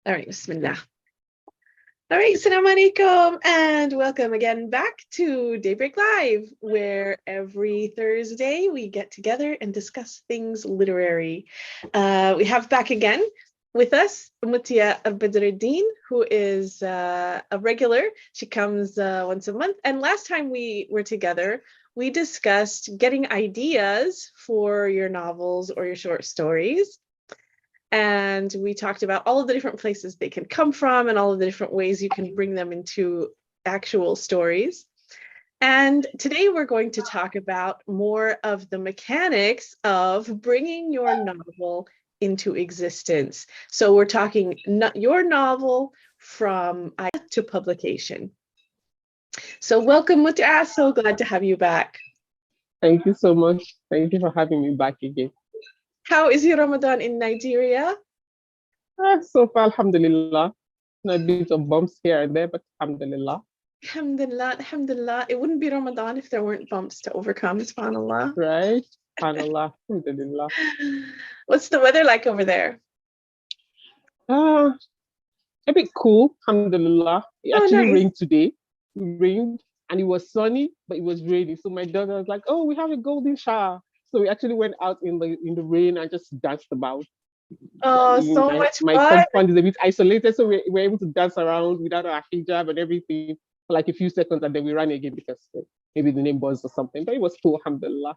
All right, Bismillah. All right, Assalamu alaikum, and welcome again back to Daybreak Live, where every Thursday we get together and discuss things literary. We have back again with us Muti'ah Badruddeen, who is a regular. She comes once a month, and last time we were together, we discussed getting ideas for your novels or your short stories. And we talked about all of the different places they can come from and all of the different ways you can bring them into actual stories. And today we're going to talk about more of the mechanics of bringing your novel into existence. So we're talking your novel from idea to publication. So welcome, Muti'ah. So glad to have you back. Thank you so much. Thank you for having me back again. How is your Ramadan in Nigeria? So far, alhamdulillah. A bit of bumps here and there, but alhamdulillah. Alhamdulillah, alhamdulillah. It wouldn't be Ramadan if there weren't bumps to overcome, subhanAllah. Right? SubhanAllah, alhamdulillah. What's the weather like over there? A bit cool, alhamdulillah. It actually rained today. It rained and it was sunny, but it was raining. So my daughter was like, "Oh, we have a golden shower." So we actually went out in the rain and just danced about. Oh, so much my fun. compound is a bit isolated, so we're able to dance around without our hijab and everything for like a few seconds, and then we ran again because maybe the name buzzed or something. But it was cool, alhamdulillah.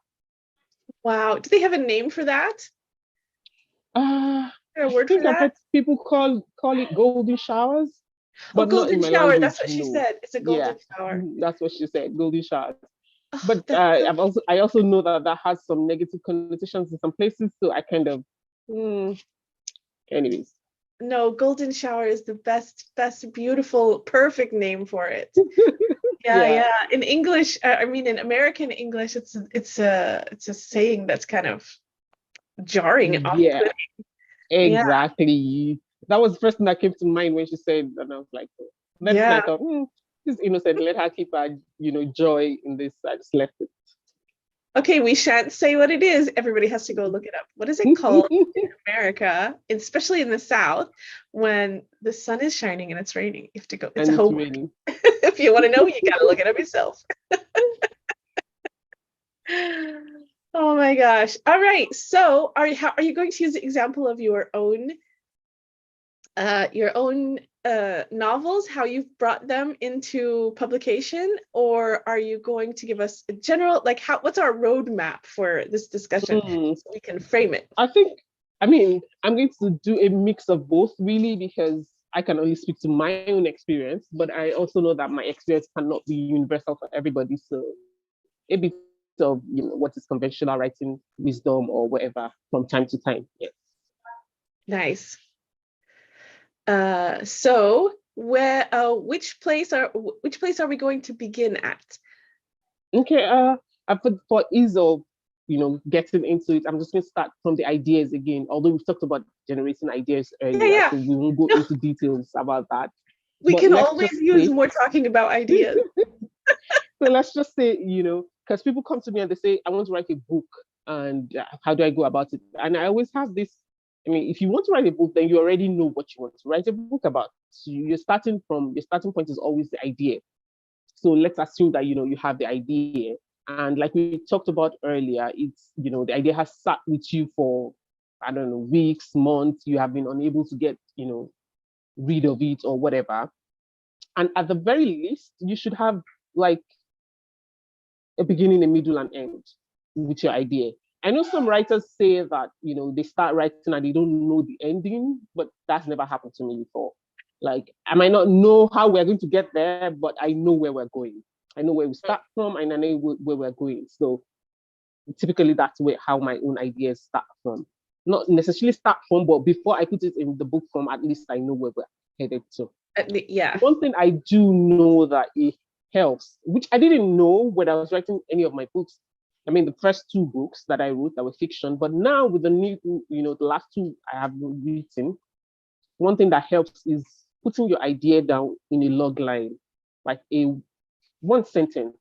Wow. Do they have a name for that? I think I've heard people call it golden showers. But golden shower, language, that's what she said. It's a golden shower. That's what she said, golden showers. Oh, but I also know that has some negative connotations in some places, so I kind of anyways. No, golden shower is the best, beautiful, perfect name for it. Yeah. In English, in American English, it's a saying that's kind of jarring. Yeah, exactly. Yeah. That was the first thing that came to mind when she said, and I was like, then I thought, this innocent, let her keep her, joy in this. I just left it. Okay, we shan't say what it is. Everybody has to go look it up. What is it called in America, especially in the South, when the sun is shining and it's raining? You have to go. It's a homework. If you want to know, you got to look it up yourself. Oh my gosh. All right. So are you going to use the example of your own novels, how you've brought them into publication, or are you going to give us a general, what's our roadmap for this discussion so we can frame it? I'm going to do a mix of both, really, because I can only speak to my own experience, but I also know that my experience cannot be universal for everybody. So a bit of what is conventional writing wisdom or whatever from time to time. Yes. Nice. So which place are we going to begin at? Okay, for ease of getting into it, I'm just going to start from the ideas again, although we've talked about generating ideas earlier, so we won't go into details about that. We can always use more talking about ideas. So let's just say, because people come to me and they say, I want to write a book, and how do I go about it? And I always have this, if you want to write a book, then you already know what you want to write a book about. So your starting point is always the idea. So let's assume that, you have the idea. And like we talked about earlier, it's, the idea has sat with you for, I don't know, weeks, months. You have been unable to get, rid of it or whatever. And at the very least, you should have like a beginning, a middle, and end with your idea. I know some writers say that, they start writing and they don't know the ending, but that's never happened to me before. Like, I might not know how we're going to get there, but I know where we're going. I know where we start from, and I know where we're going. So typically that's how my own ideas start from. Not necessarily start from, but before I put it in the book form, at least I know where we're headed to. Yeah. One thing I do know that it helps, which I didn't know when I was writing any of my books. The first two books that I wrote that were fiction, but now with the new, the last two I have written, one thing that helps is putting your idea down in a log line, like one sentence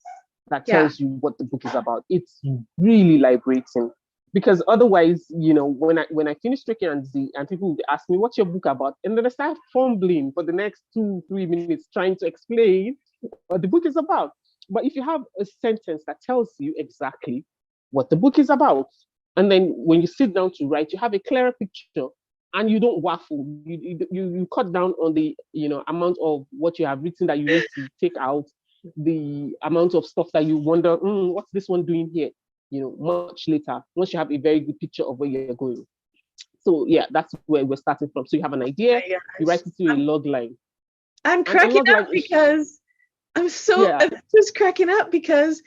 that tells you what the book is about. It's really liberating. because otherwise, when I finish Ricky and Z, and people will ask me, "What's your book about?" and then I start fumbling for the next 2-3 minutes trying to explain what the book is about. But if you have a sentence that tells you exactly what the book is about, and then when you sit down to write, you have a clearer picture, and you don't waffle. You cut down on the amount of what you have written that you need to take out, the amount of stuff that you wonder, what's this one doing here? Much later, once you have a very good picture of where you're going. So yeah, that's where we're starting from. So you have an idea, my you gosh. write it to a log line. I'm And a cracking log line up is because I'm yeah, just cracking up because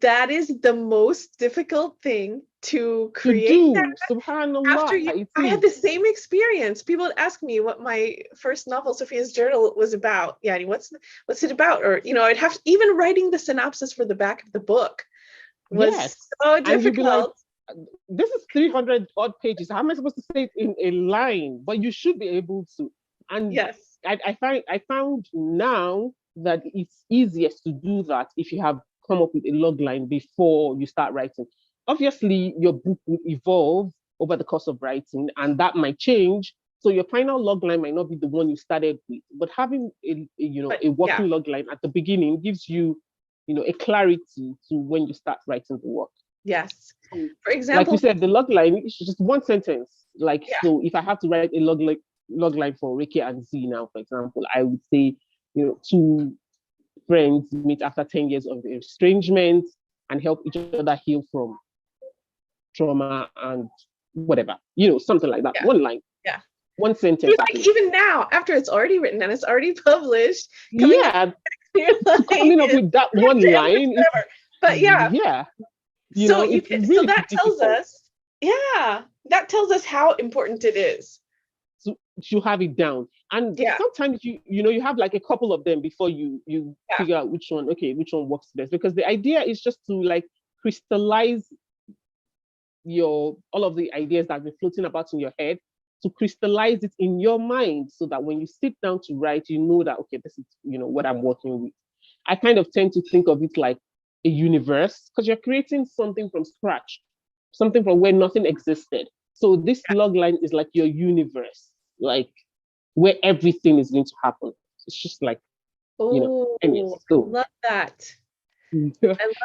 that is the most difficult thing to to create that do. after Subhanallah, you. it I had is. the same experience. People would ask me what my first novel, Sophia's Journal, was about. Yeah, what's it about? Or I'd have to, even writing the synopsis for the back of the book was Yes. so And you'd be like, difficult. this is 300 odd pages. How am I supposed to say it in a line? But you should be able to. And Yes, I found now that it's easiest to do that if you have come up with a log line before you start writing. Obviously, your book will evolve over the course of writing, and that might change. So your final log line might not be the one you started with, but having but a yeah, working log line at the beginning gives you a clarity to when you start writing the work. yes. So, For like you example, said, the log line is just one sentence. Like, yeah, so if I have to write a log line for Ricky and Z now, for example, I would say, two friends meet after 10 years of estrangement and help each other heal from trauma and whatever, something like that. yeah, One line, yeah. one You're sentence at like, least. even now, after it's already written and it's already published, coming up, Yeah, you're like, coming up with that one line is, whatever. But yeah, yeah, so it's so really that tells difficult us, yeah, that tells us how important it is. to have it down. And Yeah, sometimes you have like a couple of them before you yeah, figure out which one works best. Because the idea is just to like crystallize your all of the ideas that have been floating about in your head, to crystallize it in your mind so that when you sit down to write, you know that okay, this is what I'm working with. I kind of tend to think of it like a universe because you're creating something from scratch, something from where nothing existed. So this log line is like your universe, like where everything is going to happen. It's just like, anyways. oh, I So love that. I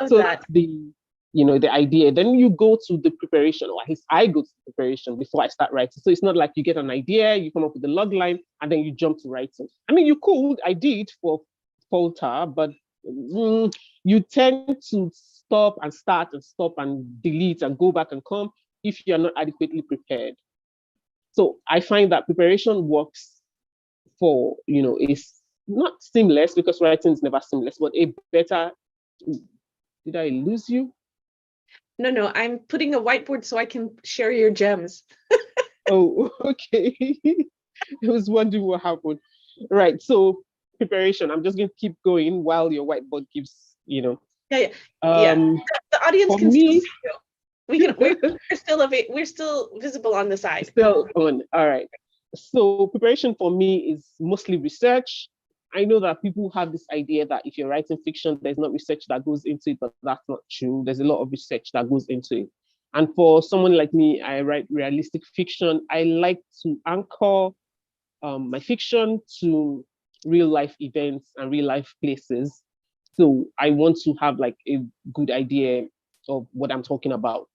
love so that. that's the idea. Then you go to the preparation, or at least I go to the preparation before I start writing. So it's not like you get an idea, you come up with the log line, and then you jump to writing. I mean, you could, I did for Falter, but you tend to stop and delete and go back and come if you're not adequately prepared. So I find that preparation works for, is not seamless because writing is never seamless, but a better. Did I lose you? No, no, I'm putting a whiteboard so I can share your gems. Oh, okay. I was wondering what happened. Right. So preparation. I'm just going to keep going while your whiteboard keeps, Yeah, yeah, yeah. Um, The audience for can still me, see you. We're still visible on the side. still on. All right. So preparation for me is mostly research. I know that people have this idea that if you're writing fiction, there's not research that goes into it, but that's not true. There's a lot of research that goes into it. And for someone like me, I write realistic fiction. I like to anchor my fiction to real life events and real life places. So I want to have like a good idea of what I'm talking about.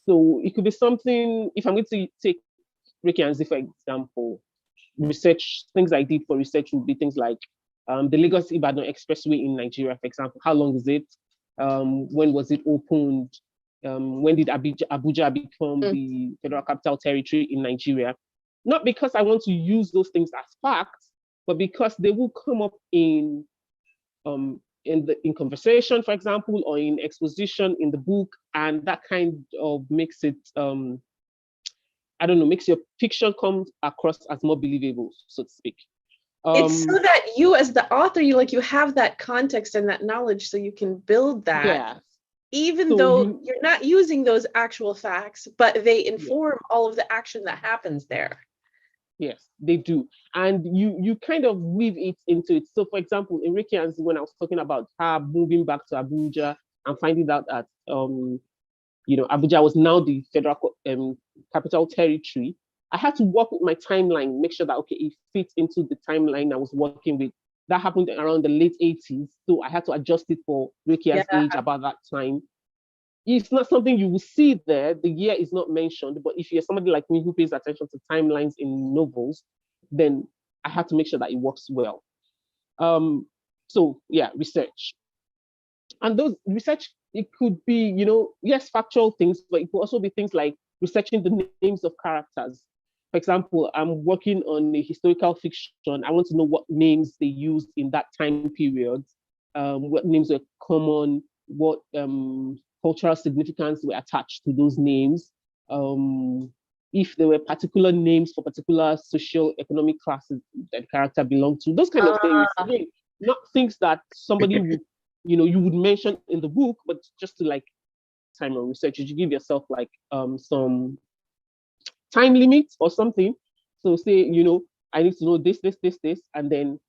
So it could be something, if I'm going to take Ricky and Z, for example, research, things I did for research would be things like the Lagos Ibadan Expressway in Nigeria, for example. How long is it? When was it opened? When did Abuja become Mm. the federal capital territory in Nigeria? Not because I want to use those things as facts, but because they will come up in conversation, for example, or in exposition in the book, and that kind of makes it I don't know, makes your fiction come across as more believable, so to speak. It's so Um, that you, as the author, you have that context and that knowledge, so you can build that, yeah. even So though you're not using those actual facts, but they yeah, inform all of the action that happens there. yes, they do, and you kind of weave it into it. So, for example, in Ricky, when I was talking about her moving back to Abuja and finding out that Abuja was now the federal capital territory. I had to work with my timeline, make sure that, okay, it fits into the timeline I was working with. That happened around the late 80s. So I had to adjust it for Rekia's age about that time. It's not something you will see there. The year is not mentioned. But if you're somebody like me who pays attention to timelines in novels, then I have to make sure that it works well. So yeah, research. And those research, it could be, yes, factual things, but it could also be things like researching the names of characters. For example, I'm working on a historical fiction. I want to know what names they used in that time period, what names were common, what cultural significance were attached to those names. If there were particular names for particular social economic classes that character belonged to, those kind of things. Again, not things that somebody would, you would mention in the book, but just to like time on research, you should give yourself like some time limit or something. So say, I need to know this, and then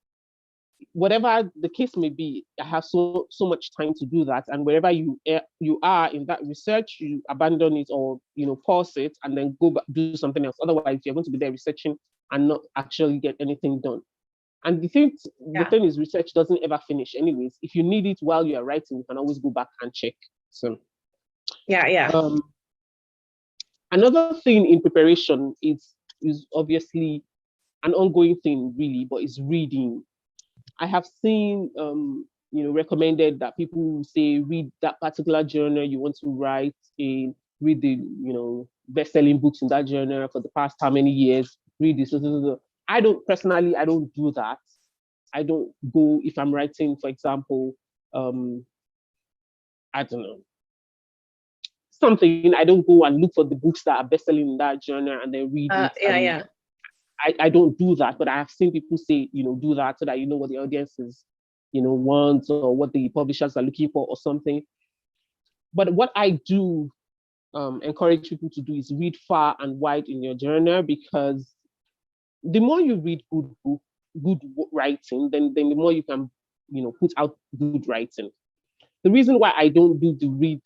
whatever the case may be, I have so much time to do that. And wherever you are in that research, you abandon it or pause it and then go back, do something else. Otherwise, you're going to be there researching and not actually get anything done. And the thing is, research doesn't ever finish. Anyways, if you need it while you are writing, you can always go back and check. So another thing in preparation is obviously an ongoing thing, really, but it's reading. I have seen, recommended that people say read that particular genre you want to write in, read the, best-selling books in that genre for the past how many years, read this. I don't do that. I don't go, if I'm writing, for example, I don't know, something, I don't go and look for the books that are best-selling in that genre and then read it. I don't do that, but I have seen people say, do that so that you know what the audience is, wants or what the publishers are looking for or something. But what I do encourage people to do is read far and wide in your genre, because the more you read good writing, then the more you can, put out good writing. The reason why I don't do the read,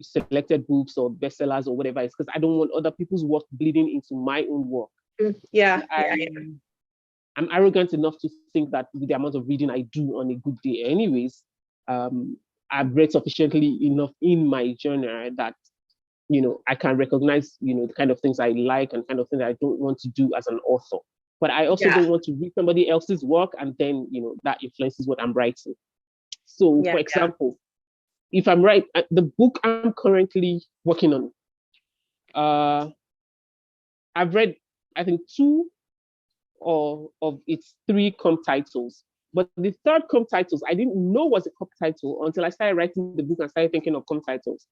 selected books or bestsellers or whatever is because I don't want other people's work bleeding into my own work. I'm arrogant enough to think that with the amount of reading I do on a good day anyways, I've read sufficiently enough in my genre that, I can recognize, the kind of things I like and kind of things I don't want to do as an author. But I also don't want to read somebody else's work and then, that influences what I'm writing. So, for example, if I'm the book I'm currently working on, I've read, I think, 2 of its 3 comp titles. But the third comp titles, I didn't know was a comp title until I started writing the book and started thinking of comp titles.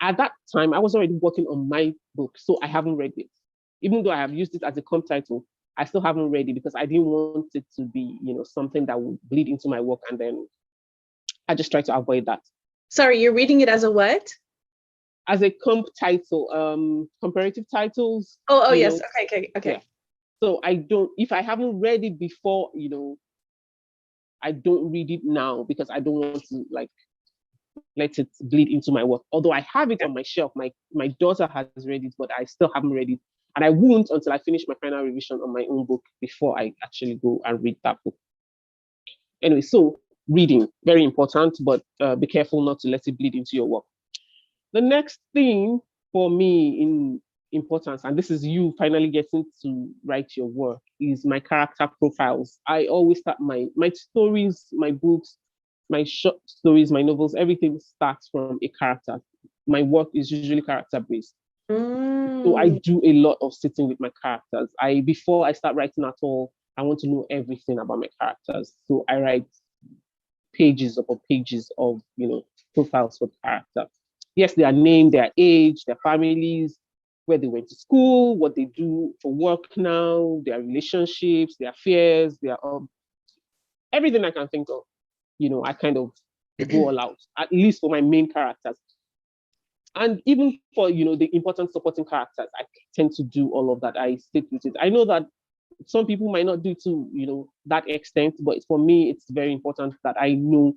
At that time, I was already working on my book, so I haven't read it. Even though I have used it as a comp title, I still haven't read it because I didn't want it to be, something that would bleed into my work, and then I just try to avoid that. Sorry, you're reading it as a what? As a comp title, comparative titles. Oh yes. Okay. Yeah. So if I haven't read it before, I don't read it now because I don't want to let it bleed into my work. Although I have it on my shelf, my daughter has read it, but I still haven't read it. And I won't until I finish my final revision on my own book before I actually go and read that book. Anyway, so reading, very important, but be careful not to let it bleed into your work. The next thing for me in importance, and this is you finally getting to write your work, is my character profiles. I always start my stories, my books, my short stories, my novels, everything starts from a character. My work is usually character based. So I do a lot of sitting with my characters. Before I start writing at all, I want to know everything about my characters. So I write pages upon pages of, profiles for the character. Yes, their name, their age, their families, where they went to school, what they do for work now, their relationships, their fears, their everything I can think of. I kind of go all out, at least for my main characters. And even for, the important supporting characters, I tend to do all of that. I stick with it. I know that some people might not do to, that extent, but for me, it's very important that I know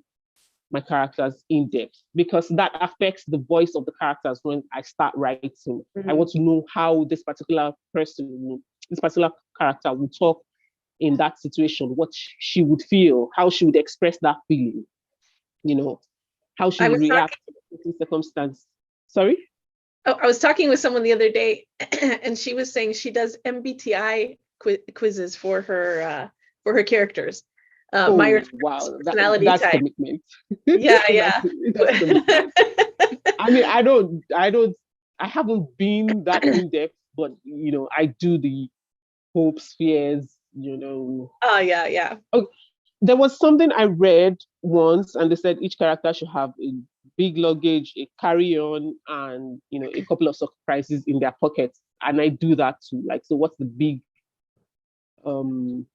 my characters in depth, because that affects the voice of the characters when I start writing. I want to know how this particular person, this particular character will talk in that situation, what she would feel, how she would express that feeling, how she I would was react talking, to the circumstance. Sorry? I was talking with someone the other day, and she was saying she does MBTI quizzes for her characters. Oh Myers wow, personality that's type. commitment. Yeah, that's yeah. that's commitment. I mean, I haven't been that in depth, but I do the hopes, fears. Oh, yeah, yeah. Oh, there was something I read once, and they said each character should have a big luggage, a carry-on, and a couple of surprises in their pockets. And I do that too. Like, so what's the big um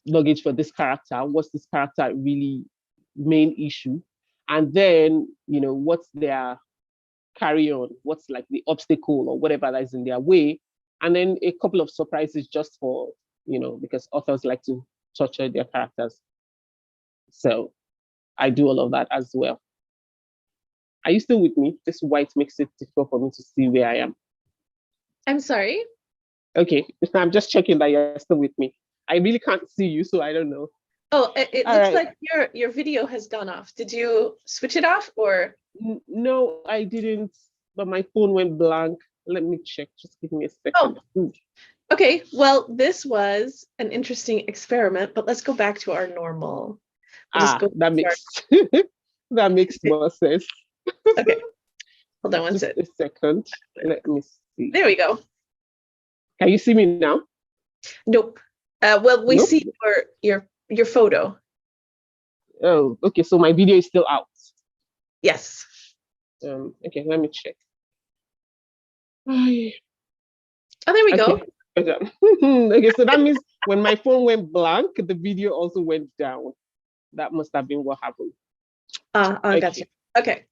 luggage for this character? What's this character really main issue? And then, what's their carry on? What's like the obstacle or whatever that is in their way? And then a couple of surprises just for, because authors like to torture their characters. So I do all of that as well. Are you still with me? This white makes it difficult for me to see where I am. I'm sorry. Okay, I'm just checking that you're still with me. I really can't see you, so I don't know. Oh, it All looks right. like your video has gone off. Did you switch it off or? No, I didn't, but my phone went blank. Let me check. Just give me a Oh, second. okay. Well, this was an interesting experiment, but let's go back to our normal. We'll just go That to our, makes that makes more sense. okay. Hold on one Just second. a second. Let me see. There we go. Can you see me now? Nope. Well, we Nope. see your photo. Oh, okay. So my video is still out. Yes. Okay, let me check. Oh, there we go. Okay, so that means when my phone went blank, the video also went down. That must have been what happened. Gotcha. Okay.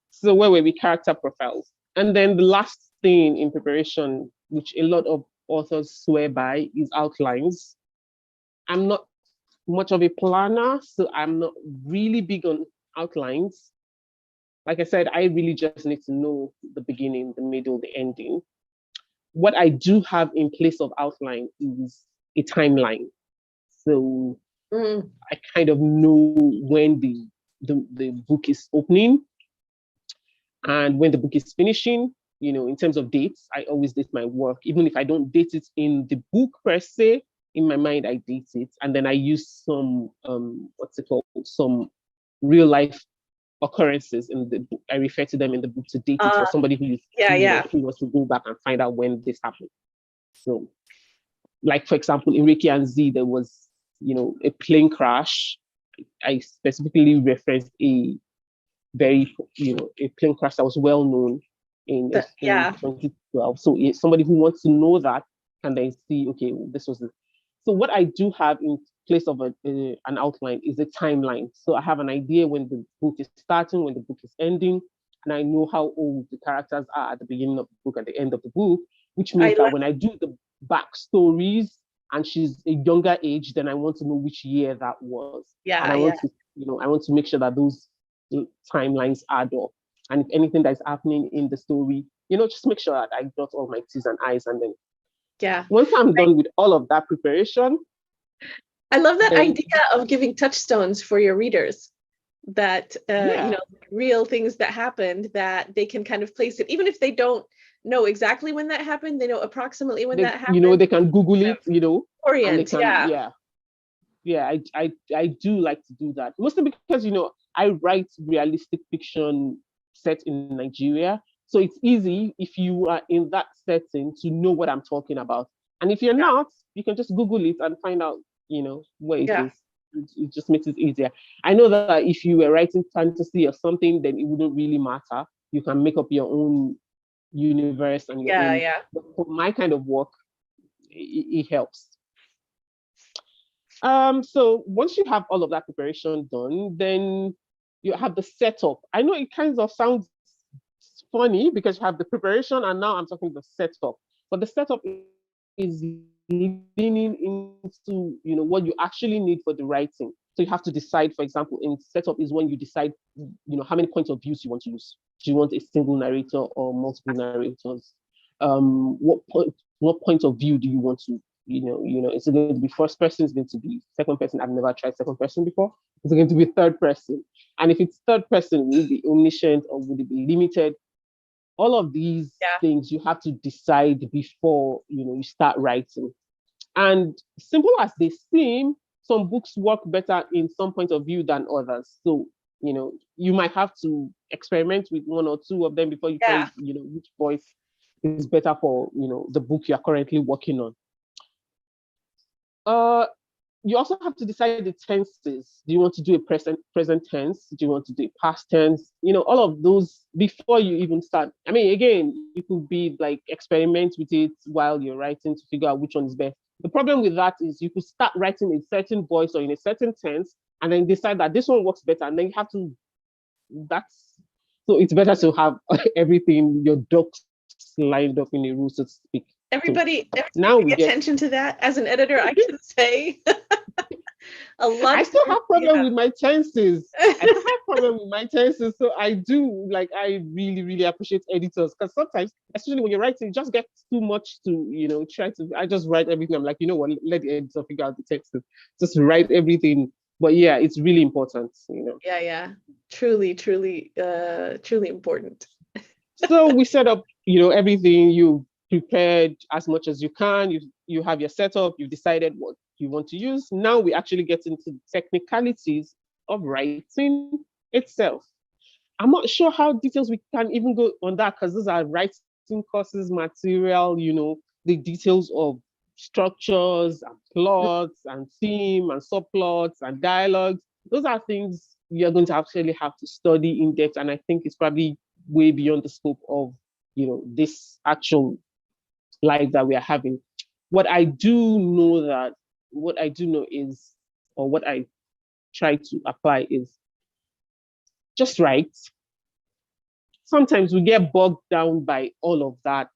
So where were we? Character profiles. And then the last thing in preparation, which a lot of authors swear by, is outlines. I'm not much of a planner, so I'm not really big on outlines. Like I said, I really just need to know the beginning, the middle, the ending. What I do have in place of outline is a timeline. So I kind of know when the book is opening and when the book is finishing. In terms of dates, I always date my work. Even if I don't date it in the book per se, in my mind, I date it. And then I use some, some real life occurrences in the book. I refer to them in the book to date it for somebody who wants to go back and find out when this happened. So, like for example, in Reiki and Z, there was, a plane crash. I specifically referenced a plane crash that was well known in 2012. So somebody who wants to know that can then see, okay, this was it. So what I do have in place of an outline is a timeline. So I have an idea when the book is starting, when the book is ending, and I know how old the characters are at the beginning of the book, at the end of the book, which means that when I do the backstories and she's a younger age, then I want to know which year that was. Yeah. And I want to, I want to make sure that those timelines add up. And if anything that's happening in the story, just make sure that I dot all my T's and I's. And then once I'm done with all of that preparation. I love that idea of giving touchstones for your readers, that, real things that happened that they can kind of place it, even if they don't know exactly when that happened, they know approximately when that happened. They can Google it, orient, and they can, I do like to do that, mostly because I write realistic fiction set in Nigeria, so it's easy if you are in that setting to know what I'm talking about, and if you're not, you can just Google it and find out where it is. It just makes it easier. I know that if you were writing fantasy or something, then it wouldn't really matter. You can make up your own universe and your own. But for my kind of work, it helps. So once you have all of that preparation done, then you have the setup. I know it kind of sounds funny because you have the preparation and now I'm talking the setup. But the setup is leaning into what you actually need for the writing. So you have to decide, for example, in setup is when you decide, how many points of views you want to use. Do you want a single narrator or multiple narrators? What point of view do you want to, is it going to be first person? Is it going to be second person? I've never tried second person before. Is it going to be third person? And if it's third person, will it be omniscient or will it be limited? All of these things you have to decide before, you start writing. And simple as they seem, some books work better in some point of view than others. So, you might have to experiment with one or two of them before you find, which voice is better for, the book you're currently working on. You also have to decide the tenses. Do you want to do a present tense? Do you want to do a past tense? All of those before you even start. I mean, again, you could be like experiment with it while you're writing to figure out which one is best. The problem with that is you could start writing in a certain voice or in a certain tense and then decide that this one works better. And then you have to, so it's better to have everything, your ducks lined up in a row, so to speak. Everybody now pay attention to that. As an editor, I can say I still have problem with my tenses. So I do, I really, really appreciate editors, because sometimes, especially when you're writing, you just get too much to, I just write everything. I'm like, you know what, let the editor figure out the text. Just write everything. But yeah, it's really important, Yeah. Truly important. So we set up, everything. You prepared as much as you can. You have your setup. You've decided what you want to use. Now we actually get into the technicalities of writing itself. I'm not sure how details we can even go on that, because those are writing courses material, the details of structures and plots and theme and subplots and dialogues. Those are things you're going to actually have to study in depth. And I think it's probably way beyond the scope of, this actual life that we are having. What I do know is, or what I try to apply is, just write. Sometimes we get bogged down by all of that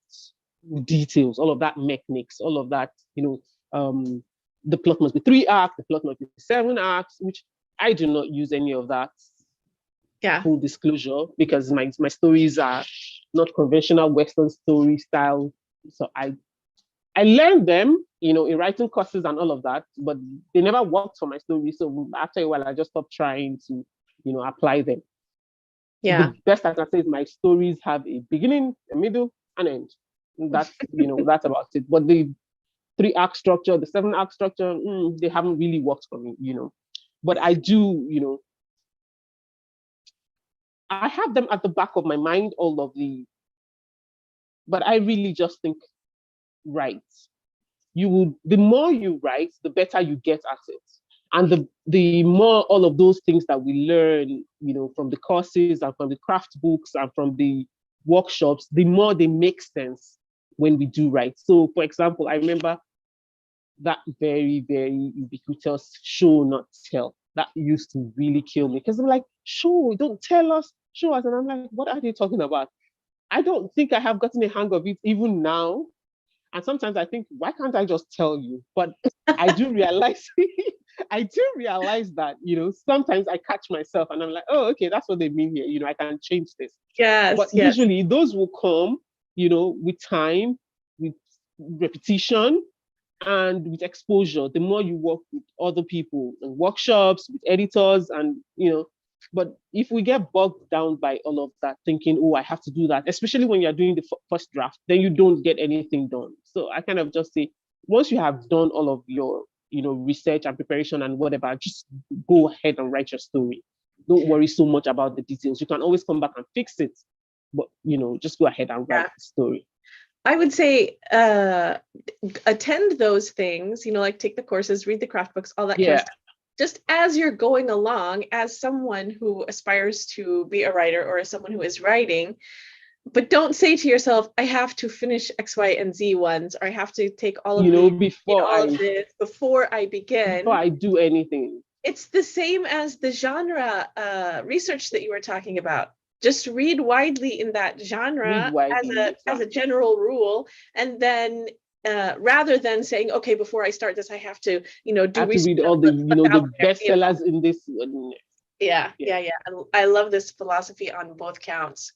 details, all of that mechanics, all of that, the plot must be 3 acts, the plot must be 7 acts, which I do not use any of that. Yeah. Full disclosure, because my stories are not conventional Western story style. So I learned them, in writing courses and all of that, but they never worked for my story. So after a while, I just stopped trying to, apply them. Yeah. The best I can say is my stories have a beginning, a middle, and end. That's, that's about it. But the 3-act structure, the 7-act structure, they haven't really worked for me, But I do, I have them at the back of my mind, but I really just think, write. The more you write, the better you get at it. And the more all of those things that we learn, from the courses and from the craft books and from the workshops, the more they make sense when we do write. So, for example, I remember that very, very ubiquitous show, not tell. That used to really kill me, because I'm like, show, don't tell us, show us. And I'm like, what are they talking about? I don't think I have gotten a hang of it even now. And sometimes I think, why can't I just tell you? But I do realize, that, sometimes I catch myself and I'm like, oh, okay, that's what they mean here. I can change this. Yes. But usually those will come, with time, with repetition, and with exposure. The more you work with other people and workshops, with editors, and, but if we get bogged down by all of that, thinking, oh, I have to do that, especially when you're doing the first draft, then you don't get anything done. So I kind of just say, once you have done all of your, research and preparation and whatever, just go ahead and write your story. Don't worry so much about the details. You can always come back and fix it, but, just go ahead and write the story. I would say attend those things, like take the courses, read the craft books, all that kind of stuff. Just as you're going along, as someone who aspires to be a writer or as someone who is writing, but don't say to yourself, I have to finish X, Y, and Z ones, or I have to take all of these, before I begin. Before I do anything. It's the same as the genre research that you were talking about. Just read widely in that genre as a general rule, and then rather than saying, okay, before I start this, I have to, do I have to research read all the, the there, bestsellers in this. Yeah. I love this philosophy on both counts.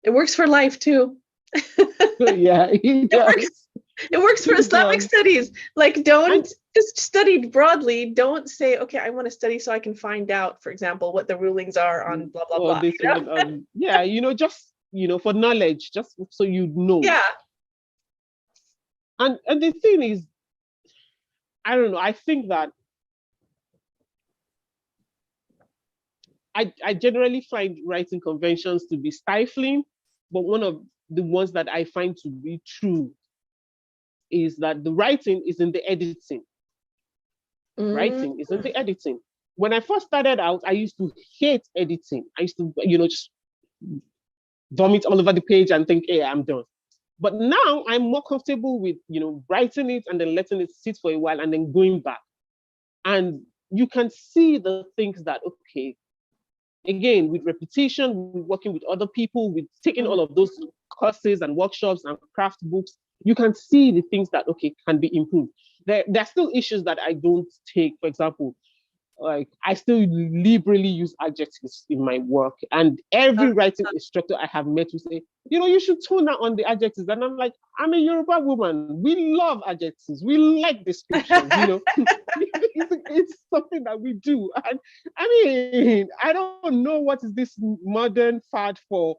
It works for life too. Yeah, it does. It works for Islamic studies. Like, don't just study broadly. Don't say, okay, I want to study so I can find out, for example, what the rulings are on blah, blah, blah. This one, yeah, just, for knowledge, just so you know. Yeah. And the thing is, I don't know, I think that I generally find writing conventions to be stifling, but one of the ones that I find to be true is that the writing is in the editing. Writing is in the editing. When I first started out, I used to hate editing. I used to, just vomit all over the page and think, hey, I'm done. But now I'm more comfortable with, writing it and then letting it sit for a while and then going back. And you can see the things that, okay, again, with repetition, with working with other people, with taking all of those courses and workshops and craft books, you can see the things that, okay, can be improved. There are still issues that I don't take. For example, like I still liberally use adjectives in my work. And every writing instructor I have met will say, you should tone down on the adjectives. And I'm like, I'm a Yoruba woman. We love adjectives. We like descriptions, it's something that we do. And I mean, I don't know what is this modern fad for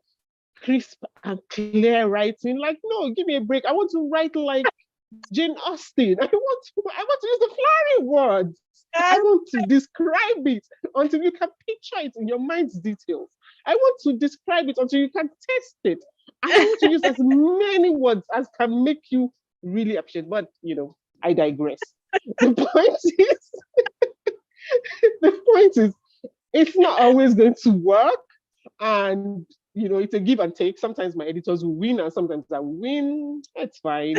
crisp and clear writing. Like, no, give me a break. I want to write like Jane Austen. I want to use the flowery words. I want to describe it until you can picture it in your mind's details. I want to describe it until you can taste it. I want to use as many words as can make you really appreciate. But I digress. The point is, it's not always going to work, and it's a give and take. Sometimes my editors will win, and sometimes I will win. It's fine.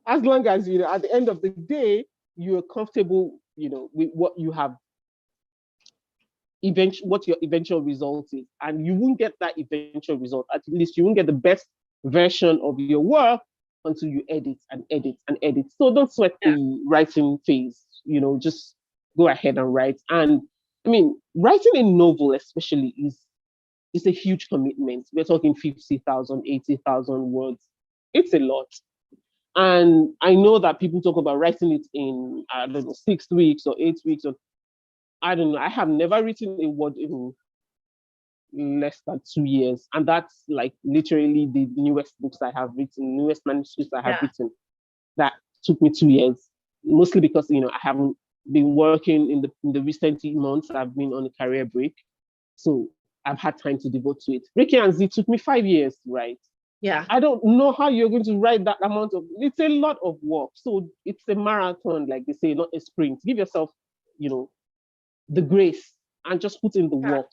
As long as at the end of the day you're comfortable with what you have, what your eventual result is, and you won't get that eventual result, at least you won't get the best version of your work until you edit and edit and edit. So don't sweat the writing phase, just go ahead and write. And I mean, writing a novel especially is a huge commitment. We're talking 50,000, 80,000 words. It's a lot. And I know that people talk about writing it in, I don't know, 6 weeks or 8 weeks, or I don't know. I have never written a word in less than 2 years. And that's like literally the newest books I have written, newest manuscripts I have written. That took me 2 years, mostly because, I haven't been working in the recent months. I've been on a career break. So I've had time to devote to it. Ricky and Z took me 5 years to write. Yeah. I don't know how you're going to write that amount of, it's a lot of work. So it's a marathon, like they say, not a sprint. Give yourself, the grace and just put in the work.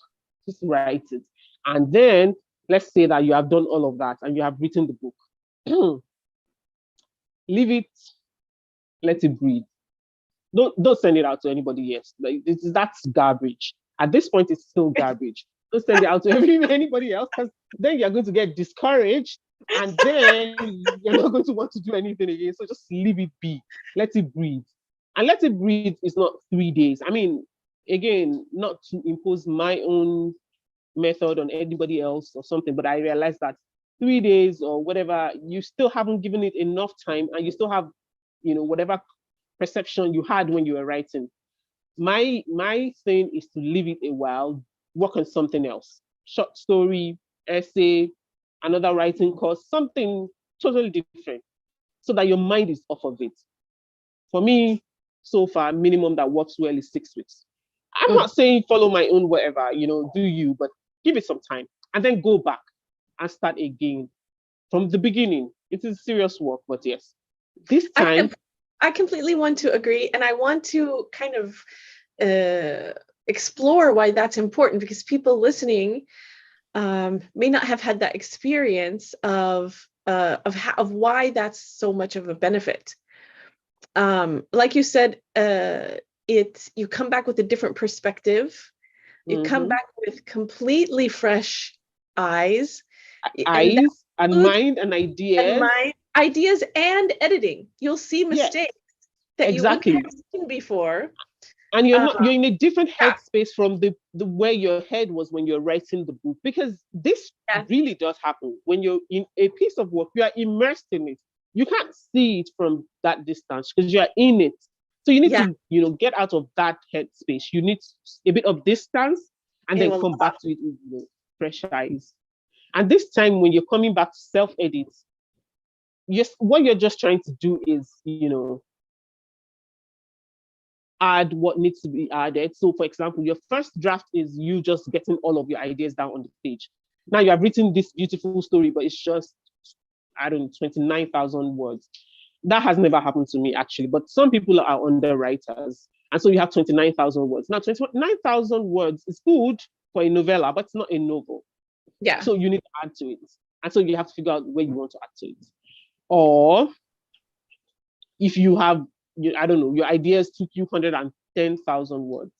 Just write it. And then let's say that you have done all of that and you have written the book. Leave it, let it breathe. Don't send it out to anybody else. Like that's garbage. At this point, it's still garbage. Don't send it out to anybody else, because then you're going to get discouraged and then you're not going to want to do anything again. So just leave it be. Let it breathe. And let it breathe is not 3 days. I mean, again, not to impose my own method on anybody else or something, but I realized that 3 days or whatever, you still haven't given it enough time, and you still have, whatever perception you had when you were writing. My thing is to leave it a while, work on something else. Short story, essay, another writing course, something totally different, so that your mind is off of it. For me, so far, minimum that works well is 6 weeks. I'm not saying follow my own whatever, do you, but give it some time and then go back and start again from the beginning. It is serious work, but yes, this time. I completely want to agree, and I want to kind of explore why that's important, because people listening may not have had that experience of why that's so much of a benefit. Like you said, you come back with a different perspective. You come back with completely fresh eyes. and mind and ideas. And mind, ideas and editing. You'll see Yes, mistakes that you wouldn't exactly. have seen before. And you're in a different Yeah. headspace from the where your head was when you're writing the book, because this Yeah. really does happen when you're in a piece of work. You are immersed in it. You can't see it from that distance because you are in it. So you need Yeah. to get out of that headspace. You need a bit of distance and It then will come back to it with fresh eyes. And this time when you're coming back to self-edit, yes, what you're just trying to do is, add what needs to be added. So, for example, your first draft is you just getting all of your ideas down on the page. Now you have written this beautiful story, but it's just, I don't know, 29,000 words. That has never happened to me, actually. But some people are underwriters. And so you have 29,000 words. Now, 29,000 words is good for a novella, but it's not a novel. Yeah. So you need to add to it. And so you have to figure out where you want to add to it. Or if you have, I don't know, your ideas took you 110,000 words,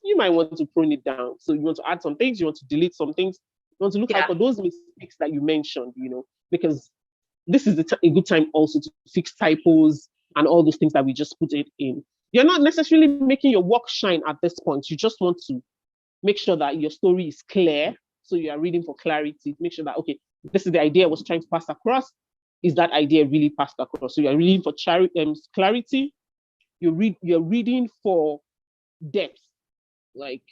you might want to prune it down. So you want to add some things, you want to delete some things, you want to look out for those mistakes that you mentioned, because this is a good time also to fix typos and all those things that we just put it in. You're not necessarily making your work shine at this point. You just want to make sure that your story is clear. So you are reading for clarity. Make sure that, okay, this is the idea I was trying to pass across. Is that idea really passed across? So you're reading for clarity. You're reading for depth. Like,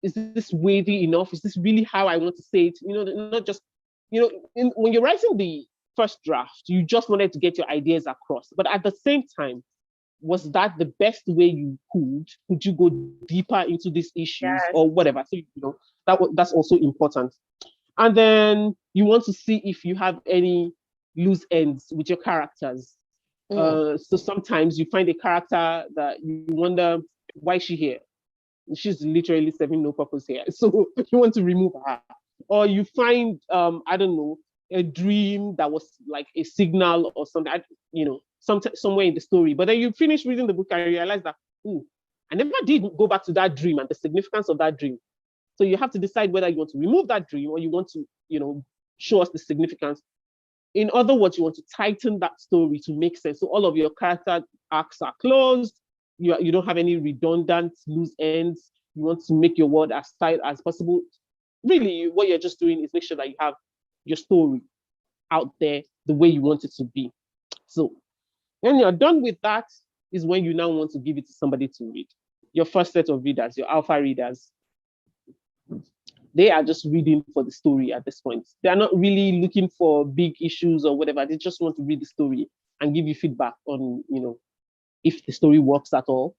is this worthy enough? Is this really how I want to say it? Not just, when you're writing the first draft, you just wanted to get your ideas across. But at the same time, was that the best way you could? Could you go deeper into these issues or whatever? So, that's also important. And then you want to see if you have any loose ends with your characters. So sometimes you find a character that you wonder, why is she here? She's literally serving no purpose here. So you want to remove her. Or you find, I don't know, a dream that was like a signal or something, somewhere in the story. But then you finish reading the book and realize that, I never did go back to that dream and the significance of that dream. So you have to decide whether you want to remove that dream or you want to, show us the significance. In other words, you want to tighten that story to make sense. So all of your character arcs are closed. You don't have any redundant loose ends. You want to make your world as tight as possible. Really, what you're just doing is make sure that you have your story out there the way you want it to be. So when you're done with that is when you now want to give it to somebody to read. Your first set of readers, your alpha readers, they are just reading for the story at this point. They are not really looking for big issues or whatever. They just want to read the story and give you feedback on, if the story works at all,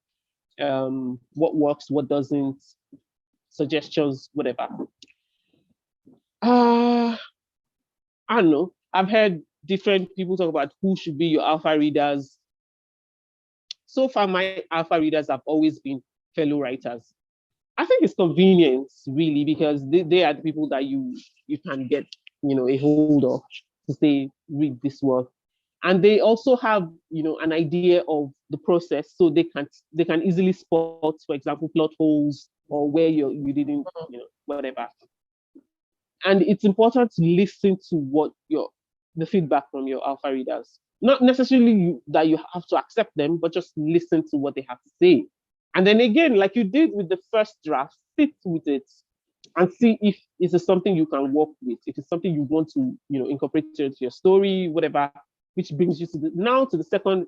what works, what doesn't, suggestions, whatever. I don't know. I've heard different people talk about who should be your alpha readers. So far, my alpha readers have always been fellow writers. I think it's convenience, really, because they are the people that you can get, a hold of to say, read this work. And they also have, an idea of the process, so they can easily spot, for example, plot holes or where you didn't, whatever. And it's important to listen to the feedback from your alpha readers. Not necessarily that you have to accept them, but just listen to what they have to say. And then again, like you did with the first draft, sit with it and see if it's something you can work with, if it's something you want to, incorporate into your story, whatever, which brings you to the second,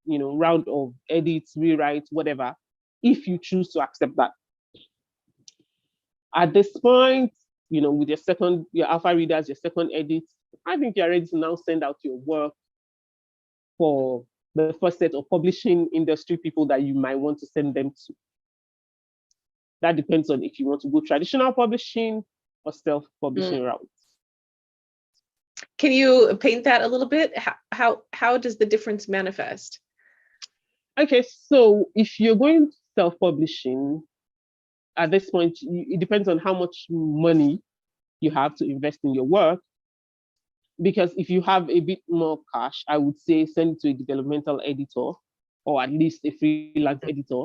round of edits, rewrite, whatever, if you choose to accept that. At this point, with your alpha readers, your second edit, I think you're ready to now send out your work for the first set of publishing industry people that you might want to send them to. That depends on if you want to go traditional publishing or self-publishing route. Can you paint that a little bit? How does the difference manifest? Okay, so if you're going self-publishing, at this point, it depends on how much money you have to invest in your work. Because if you have a bit more cash, I would say send it to a developmental editor or at least a freelance editor.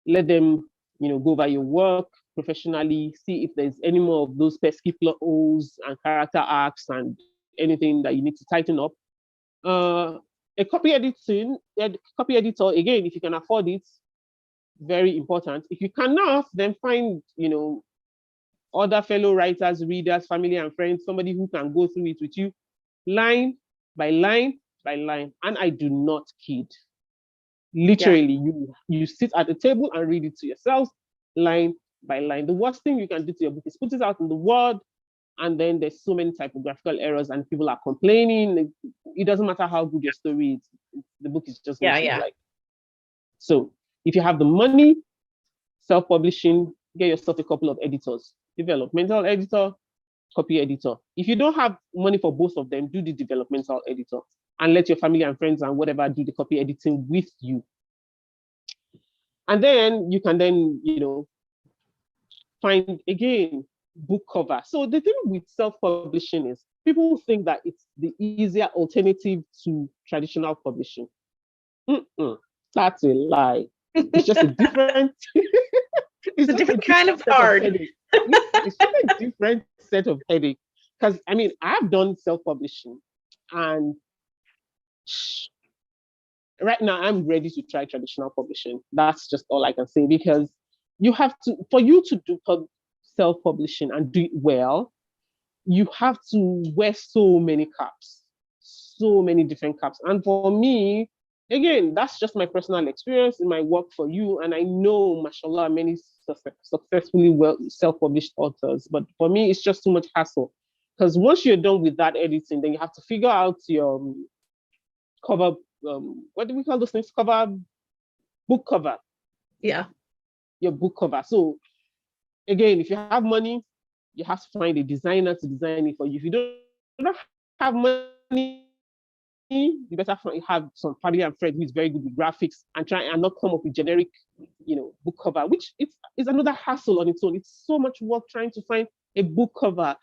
Let them go over your work professionally, see if there's any more of those pesky plot holes and character arcs and anything that you need to tighten up. A copy editor, again, if you can afford it, very important. If you cannot, then find, other fellow writers, readers, family and friends, somebody who can go through it with you, line by line by line. And I do not kid. Literally, you sit at the table and read it to yourselves, line by line. The worst thing you can do to your book is put it out in the world, and then there's so many typographical errors and people are complaining. It doesn't matter how good your story is, the book is just going to be like. So if you have the money, self-publishing, get yourself a couple of editors, developmental editor, copy editor. If you don't have money for both of them, do the developmental editor and let your family and friends and whatever do the copy editing with you. And then you can then, find, again, book cover. So the thing with self-publishing is people think that it's the easier alternative to traditional publishing. That's a lie. It's just a different it's a different kind of hard. It's just a different set of headache. Because I've done self-publishing, and right now I'm ready to try traditional publishing. That's just all I can say, because you have to, for you to do self-publishing and do it well, you have to wear so many caps, so many different caps. And for me, again, that's just my personal experience in my work for you. And I know, mashallah, many successfully self-published authors. But for me, it's just too much hassle. Because once you're done with that editing, then you have to figure out your cover, what do we call those things? Book cover. Yeah. Your book cover. So again, if you have money, you have to find a designer to design it for you. If you don't have money, you better have some family and friend who is very good with graphics and try and not come up with generic, book cover, which is another hassle on its own. It's so much work trying to find a book cover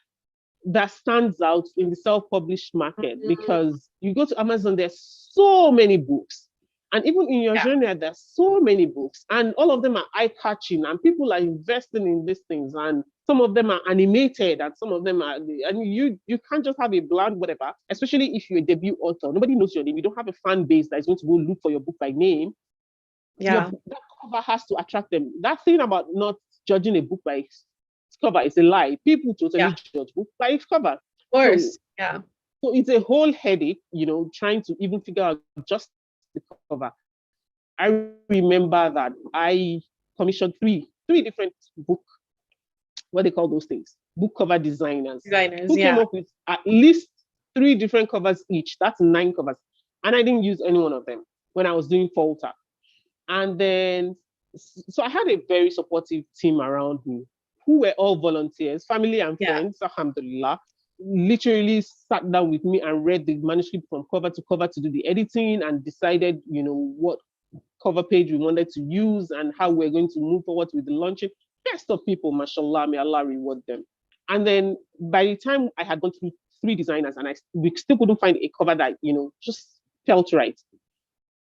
that stands out in the self-published market, because you go to Amazon, there's so many books. And even in your genre, there's so many books, and all of them are eye-catching, and people are investing in these things, and some of them are animated, and some of them are, and you can't just have a bland whatever, especially if you're a debut author. Nobody knows your name. You don't have a fan base that is going to go look for your book by name. Yeah. That cover has to attract them. That thing about not judging a book by its cover is a lie. People totally judge book by its cover. Of course. So it's a whole headache, trying to even figure out just the cover. I remember that I commissioned three different book, what they call those things, book cover designers who came up with at least 3 different covers each. That's 9 covers, and I didn't use any one of them when I was doing Falter. And then, so I had a very supportive team around me who were all volunteers, family and friends, alhamdulillah. Literally sat down with me and read the manuscript from cover to cover to do the editing, and decided, what cover page we wanted to use and how we're going to move forward with the launching. Best of people, mashallah, may Allah reward them. And then by the time I had gone through 3 designers, and we still couldn't find a cover that, just felt right.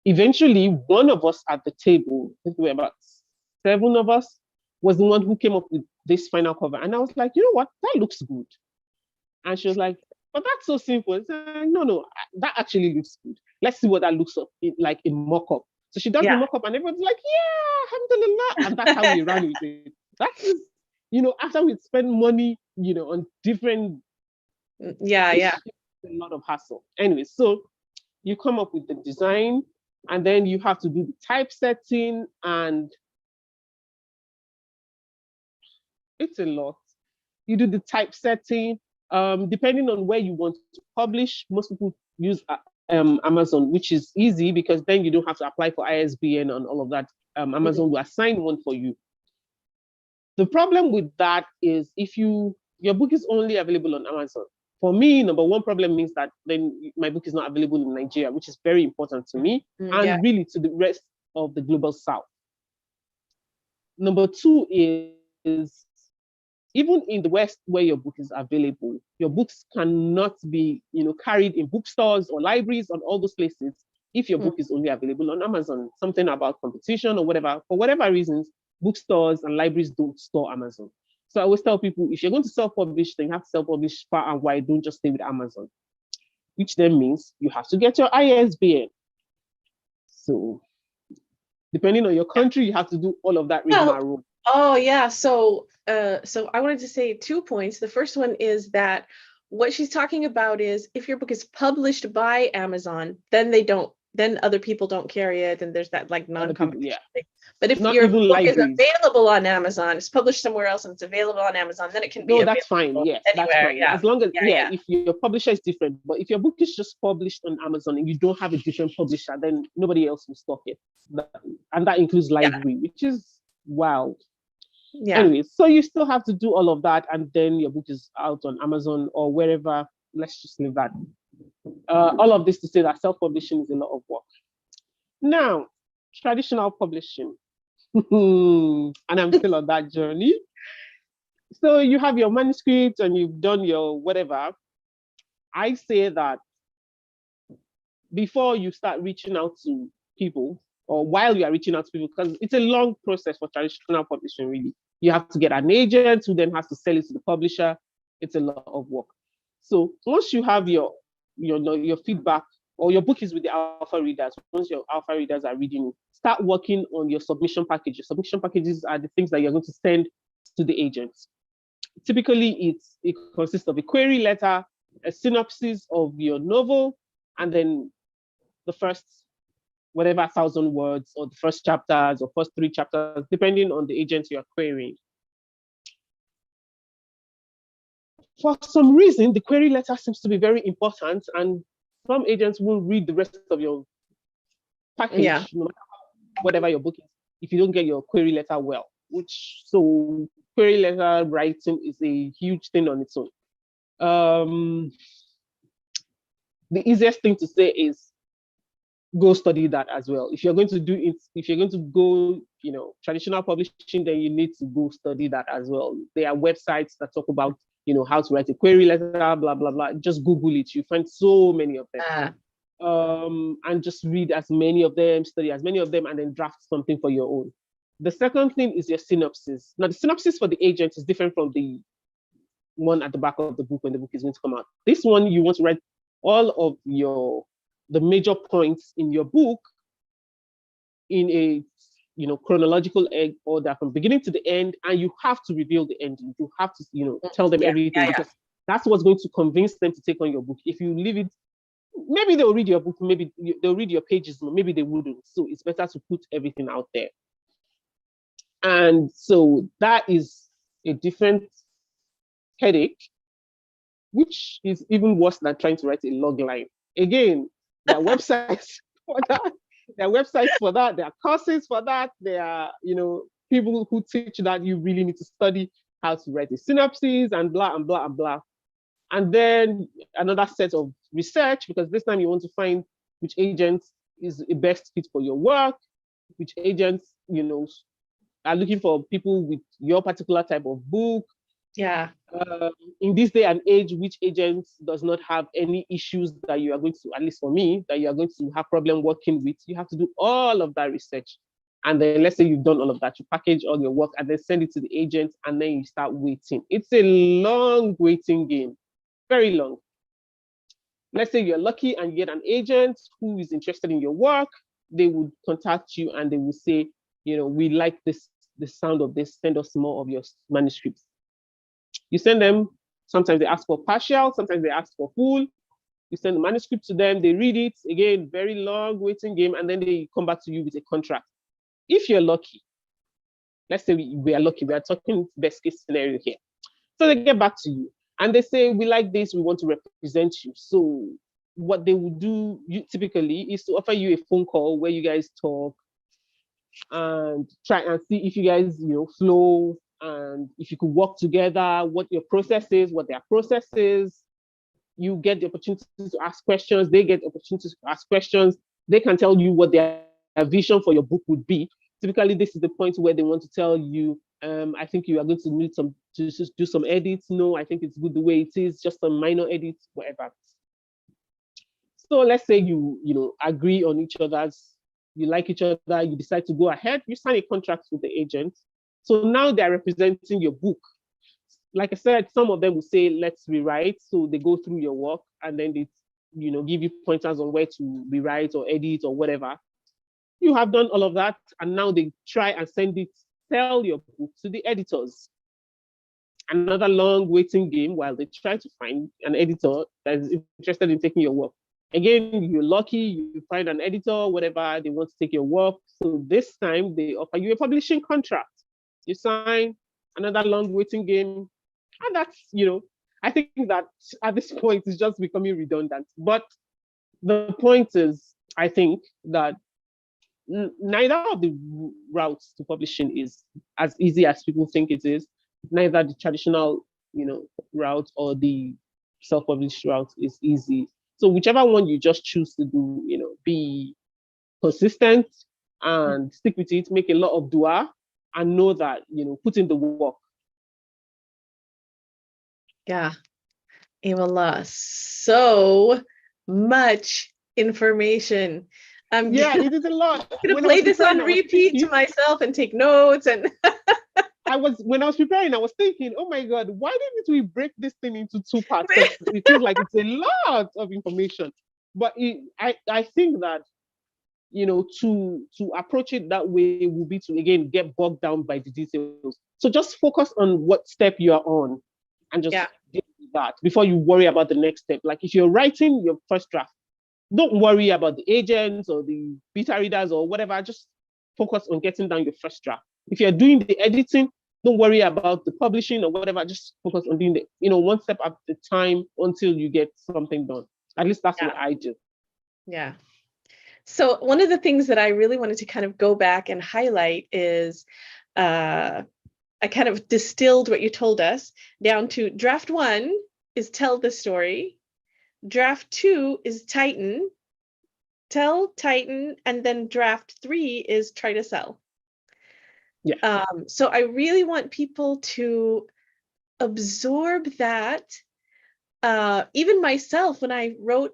Eventually, one of us at the table, I think we were about 7 of us, was the one who came up with this final cover. And I was like, you know what, that looks good. And she was like, but that's so simple. I said, no, that actually looks good. Let's see what that looks like in mock-up. So she does the mock-up, and everyone's like, yeah, alhamdulillah. And that's how we ran with it. That is, after we spend money, on different... It's a lot of hassle. Anyway, so you come up with the design, and then you have to do the typesetting, and it's a lot. You do the typesetting. Depending on where you want to publish, most people use Amazon, which is easy because then you don't have to apply for ISBN and all of that. Amazon will assign one for you. The problem with that is if your book is only available on Amazon. For me, number one problem means that then my book is not available in Nigeria, which is very important to me and really to the rest of the global South. Number 2 is even in the West where your book is available, your books cannot be, carried in bookstores or libraries or all those places if your book is only available on Amazon. Something about competition or whatever, for whatever reasons, bookstores and libraries don't store Amazon. So I always tell people, if you're going to self-publish, then you have to self-publish far and wide. Don't just stay with Amazon, which then means you have to get your ISBN. So depending on your country, you have to do all of that rigmarole. Oh yeah. So I wanted to say 2 points. The first one is that what she's talking about is if your book is published by Amazon, then other people don't carry it, and there's that like non-competition thing. But if Not your even book libraries. is available on Amazon, it's published somewhere else and it's available on Amazon, then it can be that's fine. Yes, anywhere. That's fine. Yeah. As long as if your publisher is different, but if your book is just published on Amazon and you don't have a different publisher, then nobody else will stock it. And that includes library, which is wild. Yeah. Anyway, so you still have to do all of that, and then your book is out on Amazon or wherever. Let's just leave that. All of this to say that self-publishing is a lot of work. Now, traditional publishing. And I'm still on that journey. So you have your manuscript and you've done your whatever. I say that before you start reaching out to people, or while you are reaching out to people, because it's a long process for traditional publishing, really. You have to get an agent who then has to sell it to the publisher. It's a lot of work. So once you have your feedback, or your book is with the alpha readers, once your alpha readers are reading it, start working on your submission package. Your submission packages are the things that you're going to send to the agents. Typically, it consists of a query letter, a synopsis of your novel, and then the first whatever 1,000 words, or the first chapters, or first 3 chapters, depending on the agent you're querying. For some reason, the query letter seems to be very important, and some agents will read the rest of your package, no matter whatever your book is, if you don't get your query letter well. So query letter writing is a huge thing on its own. The easiest thing to say is go study that as well. If you're going to do it, if you're going to go, traditional publishing, then you need to go study that as well. There are websites that talk about, how to write a query letter, blah, blah, blah. Just Google it. You find so many of them. And just read as many of them, study as many of them, and then draft something for your own. The second thing is your synopsis. Now, the synopsis for the agent is different from the one at the back of the book when the book is going to come out. This one, you want to write all of the major points in your book in a chronological order from beginning to the end, and you have to reveal the ending. You have to tell them everything, because that's what's going to convince them to take on your book. If you leave it, maybe they'll read your book, maybe they'll read your pages, maybe they wouldn't. So it's better to put everything out there. And so that is a different headache, which is even worse than trying to write a log line. Again, there are websites for that. There are websites for that. There are courses for that. There are, people who teach that. You really need to study how to write a synopsis and blah and blah and blah. And then another set of research, because this time you want to find which agent is the best fit for your work, which agents, are looking for people with your particular type of book. Yeah. In this day and age, which agent does not have any issues that you are going to, at least for me, that you are going to have problem working with? You have to do all of that research. And then let's say you've done all of that, you package all your work and then send it to the agent, and then you start waiting. It's a long waiting game, very long. Let's say you're lucky and you get an agent who is interested in your work. They would contact you and they will say, we like the sound of this, send us more of your manuscripts. You send them, sometimes they ask for partial, sometimes they ask for full. You send the manuscript to them, they read it, again, very long waiting game, and then they come back to you with a contract. If you're lucky, let's say we are lucky, we are talking best case scenario here. So they get back to you and they say, we like this, we want to represent you. So what they will do typically is to offer you a phone call where you guys talk and try and see if you guys, flow, and if you could work together, what your process is, what their process is. You get the opportunity to ask questions. They get the opportunity to ask questions. They can tell you what their vision for your book would be. Typically, this is the point where they want to tell you, I think you are going to need to do some edits. No, I think it's good the way it is, just some minor edits, whatever. So let's say you agree on each other's you like each other, you decide to go ahead, you sign a contract with the agent. So now they're representing your book. Like I said, some of them will say, let's rewrite. So they go through your work and then they, give you pointers on where to rewrite or edit or whatever. You have done all of that, and now they try and sell your book to the editors. Another long waiting game while they try to find an editor that is interested in taking your work. Again, you're lucky, you find an editor, whatever, they want to take your work. So this time they offer you a publishing contract. You sign, another long waiting game. And that's, I think that at this point it's just becoming redundant. But the point is, I think that neither of the routes to publishing is as easy as people think it is. Neither the traditional, route or the self-published route is easy. So whichever one you just choose to do, be consistent and stick with it, make a lot of dua and know that, put in the work. Yeah. Amallah. So much information. It is a lot. I'm gonna play this on repeat to myself and take notes. And when I was preparing, I was thinking, oh my God, why didn't we break this thing into 2 parts? It feels like it's a lot of information. But I think that, to approach it that way will be to, again, get bogged down by the details. So just focus on what step you are on and just deal with that before you worry about the next step. Like if you're writing your first draft, don't worry about the agents or the beta readers or whatever. Just focus on getting down your first draft. If you're doing the editing, don't worry about the publishing or whatever. Just focus on doing the, one step at a time until you get something done. At least that's what I do. Yeah. So one of the things that I really wanted to kind of go back and highlight is I kind of distilled what you told us down to draft 1 is tell the story. Draft 2 is tighten, tell, tighten, and then draft 3 is try to sell. Yeah. So I really want people to absorb that. Even myself, when I wrote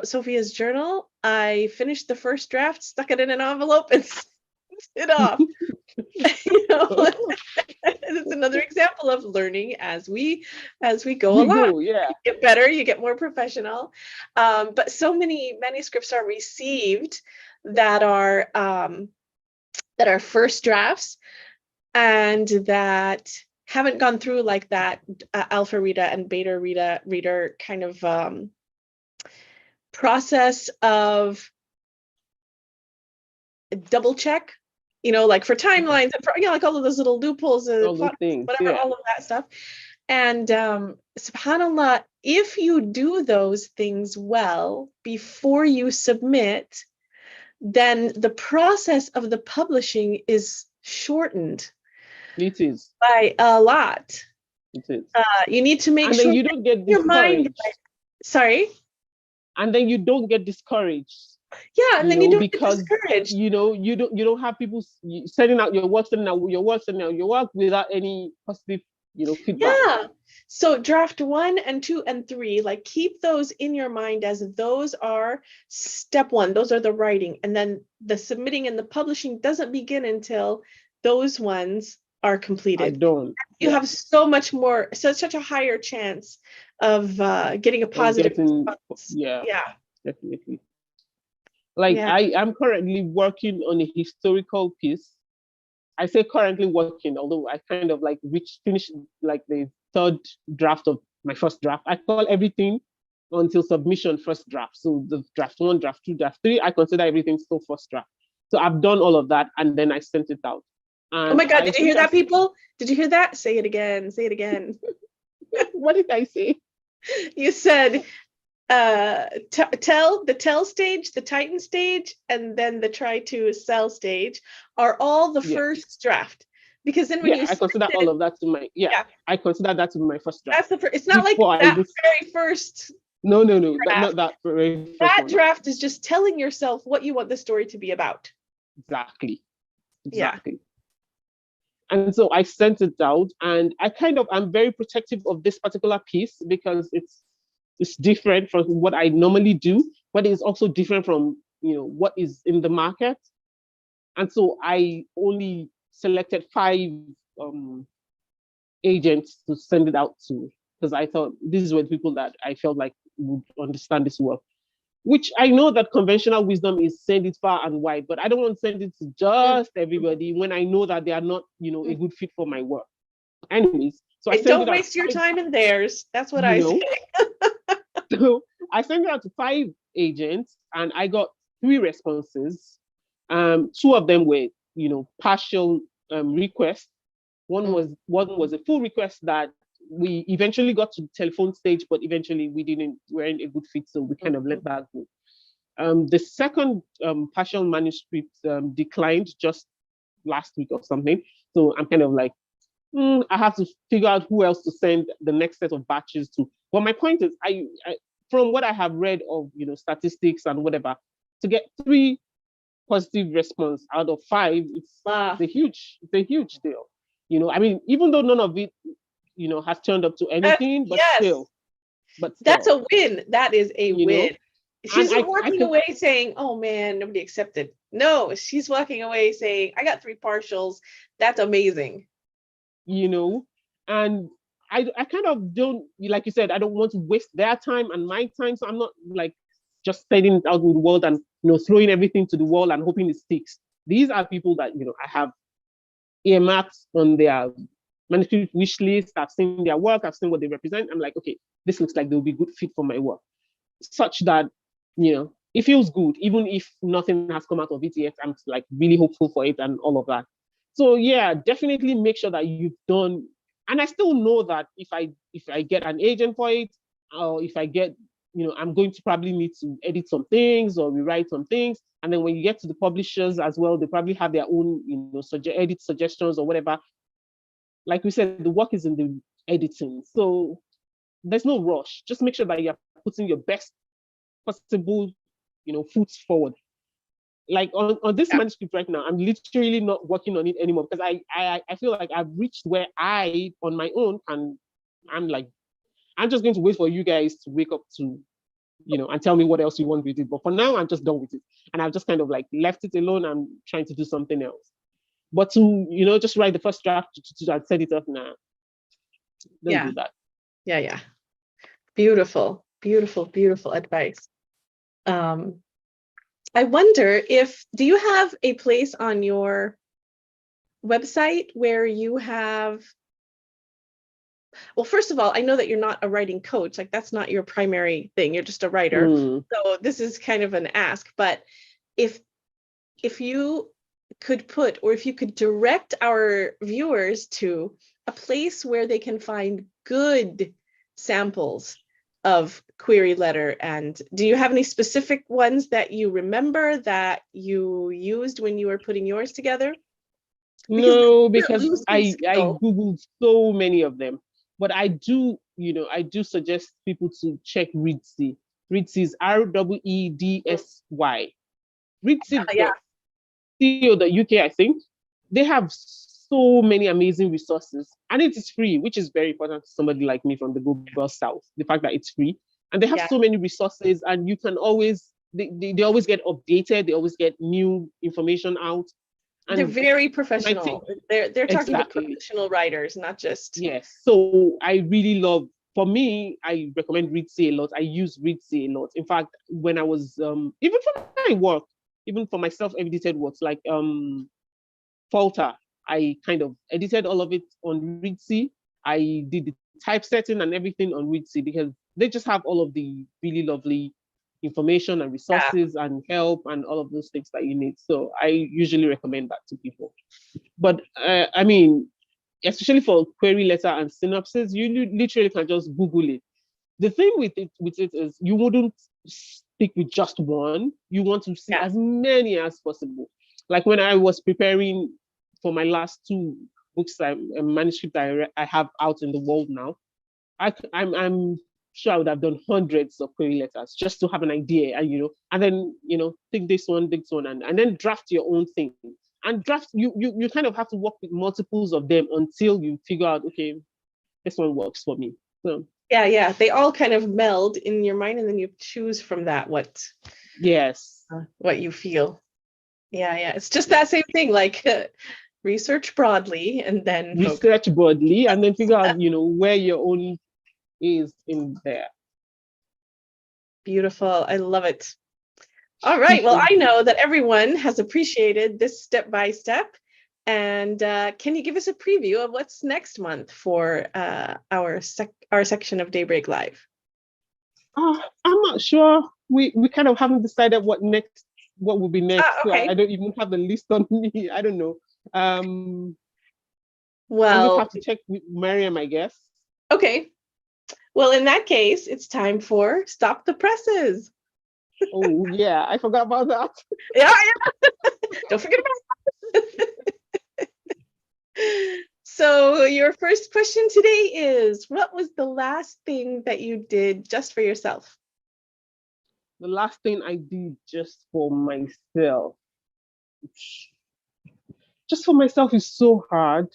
Sophia's journal, I finished the first draft, stuck it in an envelope, and sent it off. It's another example of learning as we go along. Yeah. You get better, you get more professional. But so many manuscripts are received that are first drafts and that haven't gone through like that alpha reader and beta reader kind of process of double check, like for timelines and for, like all of those little loopholes, all those things, whatever, all of that stuff. And subhanAllah, if you do those things well before you submit, then the process of the publishing is shortened. It is. By a lot. It is. You need to make sure then you don't get your mind. Sorry. And then you don't get discouraged. Yeah, and then you don't get discouraged. You don't have people sending out your work, without any positive, feedback. Yeah. So draft 1 and 2 and 3, like keep those in your mind as those are step 1. Those are the writing, and then the submitting and the publishing doesn't begin until those ones are completed. I don't. You have so much more, such a higher chance of getting a positive response. Yeah, definitely. Like I'm currently working on a historical piece. I say currently working, although I kind of like finished like the 3rd draft of my first draft. I call everything until submission first draft. So the draft 1, draft 2, draft 3, I consider everything still first draft. So I've done all of that and then I sent it out. And oh my God, did you hear that, people? Did you hear that? Say it again. Say it again. What did I say? You said the tell stage, the tighten stage, and then the try to sell stage are all the first draft. Because then when you I consider all of that to my I consider that to be my first draft. That's the first. It's not like that very first. No, not that very first. That draft is just telling yourself what you want the story to be about. Exactly. Yeah. And so I sent it out, and I'm very protective of this particular piece because it's different from what I normally do, but it's also different from what is in the market. And so I only selected 5 agents to send it out to, because I thought these were the people that I felt like would understand this work. Which I know that conventional wisdom is send it far and wide, but I don't want to send it to just everybody when I know that they are not, a good fit for my work. Anyways, so I And sent don't it out waste your time in theirs. That's what you I know, say. so I sent it out to 5 agents and I got 3 responses. 2 of them were, partial requests. One was a full request that we eventually got to the telephone stage, but eventually weren't a good fit, so we kind of let that go. The second partial manuscript declined just last week or something. So I'm kind of like, I have to figure out who else to send the next set of batches to. But my point is, I from what I have read of statistics and whatever, to get 3 positive response out of 5, it's a huge deal. I mean, even though none of it, has turned up to anything, but Yes, still, that's a win. That is a you know, win. and She's not walking away saying, "Oh man, nobody accepted." No, she's walking away saying, "I got 3 partials. That's amazing." And I kind of don't, like you said, I don't want to waste their time and my time. So I'm not like just setting it out in the world and throwing everything to the wall and hoping it sticks. These are people that I have earmarked on their manuscript wish list. I've seen their work, I've seen what they represent. I'm like, okay, this looks like they'll be good fit for my work. Such that, it feels good, even if nothing has come out of it yet. I'm like really hopeful for it and all of that. So yeah, definitely make sure that you've done. And I still know that if I get an agent for it, or if I get, I'm going to probably need to edit some things or rewrite some things. And then when you get to the publishers as well, they probably have their own, edit suggestions or whatever. Like we said, the work is in the editing. So there's no rush. Just make sure that you're putting your best possible, foot forward. Like on this manuscript right now, I'm literally not working on it anymore because I feel like I've reached where I on my own and I'm just going to wait for you guys to wake up to, and tell me what else you want with it. But for now, I'm just done with it. And I've just kind of like left it alone. I'm trying to do something else. But to, just write the first draft to set it up now. Don't do that. Yeah. Beautiful, beautiful, beautiful advice. I wonder do you have a place on your website where you have, well, first of all, I know that you're not a writing coach, like that's not your primary thing, you're just a writer. So this is kind of an ask, but if you could put, or if you could direct our viewers to a place where they can find good samples of query letter, and do you have any specific ones that you remember that you used when you were putting yours together? Because I Googled so many of them, but I do suggest people to check Reedsy. Reedsy is REEDSY. Reedsy.co.uk, I think. They have so many amazing resources, and it is free, which is very important to somebody like me from the global south. The fact that it's free, and they have so many resources, and you can always they always get updated. They always get new information out. And they're very professional. They're talking about professional writers, not just. Yes. So I really love. For me, I recommend Reedsy a lot. I use Reedsy a lot. In fact, when I was even for my work, even for my self-edited works like Falter, I kind of edited all of it on Reedsy. I did the typesetting and everything on Reedsy because they just have all of the really lovely information and resources and help and all of those things that you need. So I usually recommend that to people. But I mean, especially for query letter and synopsis, you literally can just Google it. The thing with it is you wouldn't stick with just one. You want to see as many as possible. Like when I was preparing for my last 2 books, a manuscript I have out in the world now, I'm sure I would have done hundreds of query letters just to have an idea, and then take this one, and then draft your own thing. And draft you kind of have to work with multiples of them until you figure out, okay, this one works for me. So yeah, they all kind of meld in your mind, and then you choose from that what you feel. Yeah. It's just that same thing, like research broadly and then focus. Research broadly and then figure out, where your own is in there. Beautiful. I love it. All right. Well, I know that everyone has appreciated this step by step. And can you give us a preview of what's next month for our section of Daybreak Live? I'm not sure. We kind of haven't decided what will be next. Okay. So I don't even have the list on me. I don't know. Well, I'll just have to check with Mariam, I guess. Okay. Well, in that case, it's time for Stop the Presses. Oh, yeah. I forgot about that. Yeah. Don't forget about it. So your first question today is, what was the last thing that you did just for yourself? The last thing I did just for myself. Just for myself is so hard.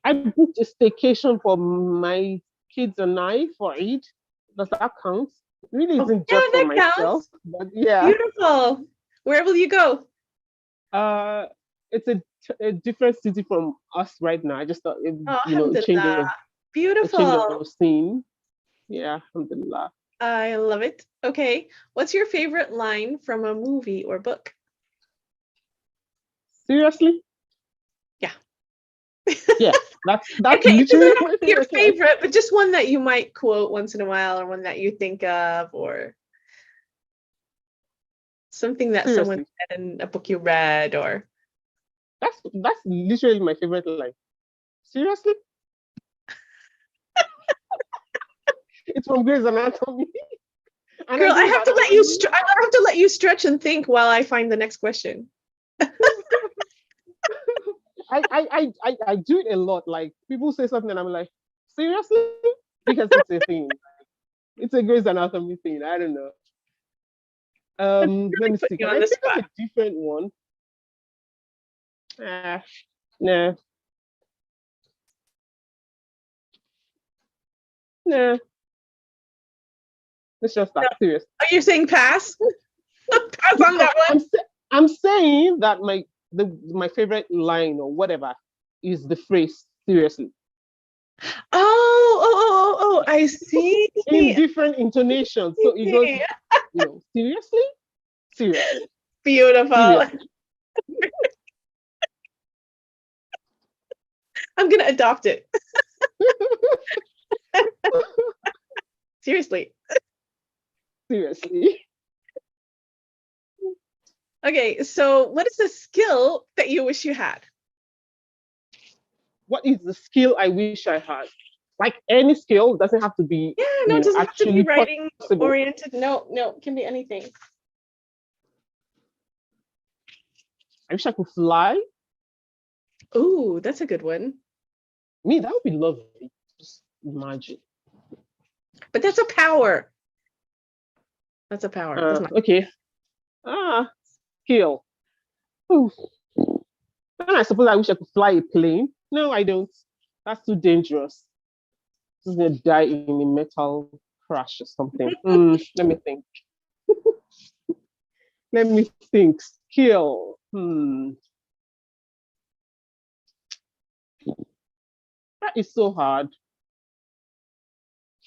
I booked a staycation for my kids and I for Eid. Does that count? It really isn't just for myself, but yeah. Beautiful. Where will you go? It's a different city from us right now. I just thought a change of beautiful. A change of scene. Yeah, alhamdulillah. I love it. Okay, what's your favorite line from a movie or book? Seriously? Yeah. Yeah, that's okay, literally your favorite, but just one that you might quote once in a while, or one that you think of, or something that someone said in a book you read, or that's literally my favorite line. Seriously? It's from Grey's Anatomy. And girl, I have to let you. I have to let you stretch and think while I find the next question. I do it a lot. Like people say something and I'm like, seriously? Because it's a thing. It's a Grey's Anatomy thing. I don't know. Really let me see. Can I think of a different one? Nah. Nah. Let's just start serious. Are you saying pass? Pass on that one. I'm saying that my favorite line or whatever is the phrase seriously. Oh, I see. In different intonations. So it goes, seriously? Seriously. Beautiful. Seriously. I'm gonna adopt it. Seriously. Seriously. Okay, so what is the skill that you wish you had? What is the skill I wish I had? Like any skill, doesn't have to be. Yeah, no, it doesn't have to be writing oriented. No, it can be anything. I wish I could fly. Ooh, that's a good one. Me, that would be lovely. Just imagine. But that's a power. That's a power. Okay. Skill. Ooh. And I suppose I wish I could fly a plane. No, I don't. That's too dangerous. This is gonna die in a metal crash or something. Let me think. Let me think. Skill. That is so hard.